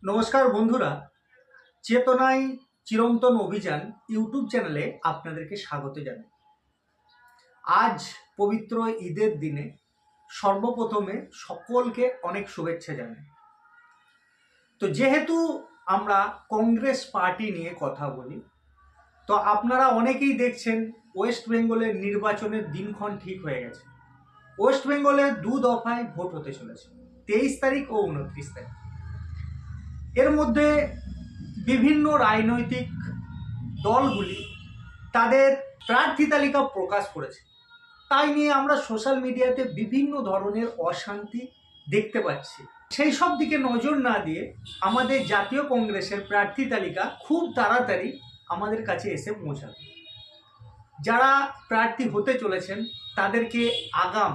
নমস্কার বন্ধুরা, চেতনায় চিরন্তন অভিযান ইউটিউব চ্যানেলে আপনাদেরকে স্বাগত জানাই। আজ পবিত্র ঈদের দিনে সর্বপ্রথমে সকলকে অনেক শুভেচ্ছা জানাই। তো যেহেতু আমরা কংগ্রেস পার্টি নিয়ে কথা বলি, তো আপনারা অনেকেই দেখছেন ওয়েস্ট বেঙ্গলের নির্বাচনের দিনক্ষণ ঠিক হয়ে গেছে। ওয়েস্ট বেঙ্গলে 2 দফায় ভোট হতে চলেছে, 23 তারিখ ও 29 তারিখ। এর মধ্যে বিভিন্ন রাজনৈতিক দলগুলি তাদের প্রার্থী তালিকা প্রকাশ করেছে। তাই নিয়ে আমরা সোশ্যাল মিডিয়াতে বিভিন্ন ধরনের অশান্তি দেখতে পাচ্ছি। সেই সব দিকে নজর না দিয়ে আমাদের জাতীয় কংগ্রেসের প্রার্থী তালিকা খুব তাড়াতাড়ি আমাদের কাছে এসে পৌঁছাবে। যারা প্রার্থী হতে চলেছেন তাদেরকে আগাম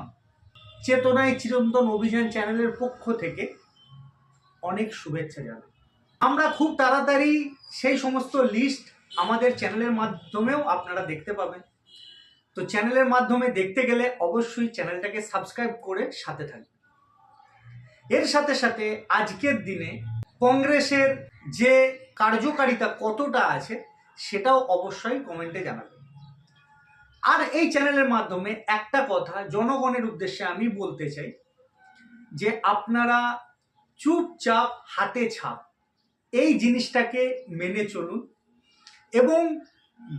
চেতনায় চিরন্তন অভিযান চ্যানেলের পক্ষ থেকে অনেক শুভেচ্ছা জানাই। আমরা খুব তাড়াতাড়ি সেই সমস্ত লিস্ট আমাদের চ্যানেলের মাধ্যমেও আপনারা দেখতে পাবেন। তো চ্যানেলের মাধ্যমে দেখতে গেলে অবশ্যই চ্যানেলটাকে সাবস্ক্রাইব করে সাথে থাকবেন। এর সাথে সাথে আজকের দিনে কংগ্রেসের যে কার্যকারিতা কতটা আছে সেটাও অবশ্যই কমেন্টে জানাবেন। আর এই চ্যানেলের মাধ্যমে একটা কথা জনগণের উদ্দেশ্যে আমি বলতে চাই যে আপনারা চুপচাপ হাতে ছাপ এই জিনিসটাকে মেনে চলুন এবং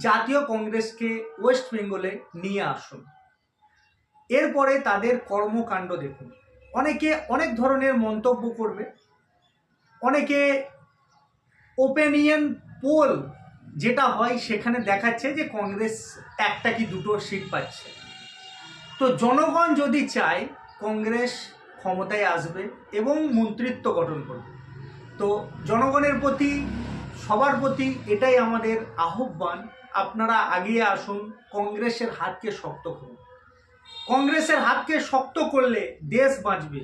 জাতীয় কংগ্রেসকে ওয়েস্ট বেঙ্গলে নিয়ে আসুন। এরপরে তাদের কর্মকাণ্ড দেখুন। অনেকে অনেক ধরনের মন্তব্য করবে, অনেকে ওপিনিয়ন পোল যেটা হয় সেখানে দেখাচ্ছে যে কংগ্রেস একটা কি দুটো সিট পাচ্ছে। তো জনগণ যদি চায় কংগ্রেস ক্ষমতায় আসবে এবং মন্ত্রিত্ব গঠন করবে। তো জনগণের প্রতি সবার প্রতি এটাই আমাদের আহ্বান, আপনারা এগিয়ে আসুন, কংগ্রেসের হাতকে শক্ত করুন। কংগ্রেসের হাতকে শক্ত করলে দেশ বাঁচবে,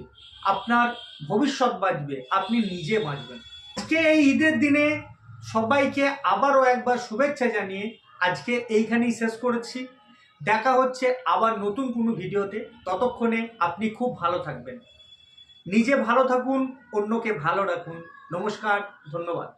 আপনার ভবিষ্যৎ বাঁচবে, আপনি নিজে বাঁচবেন। আজকে এই ঈদের দিনে সবাইকে আবারও একবার শুভেচ্ছা জানিয়ে আজকে এইখানেই শেষ করেছি। দেখা হচ্ছে আবার নতুন কোনো ভিডিওতে। ততক্ষণে আপনি খুব ভালো থাকবেন, নিজে ভালো থাকুন, অন্যকে ভালো রাখুন। নমস্কার, ধন্যবাদ।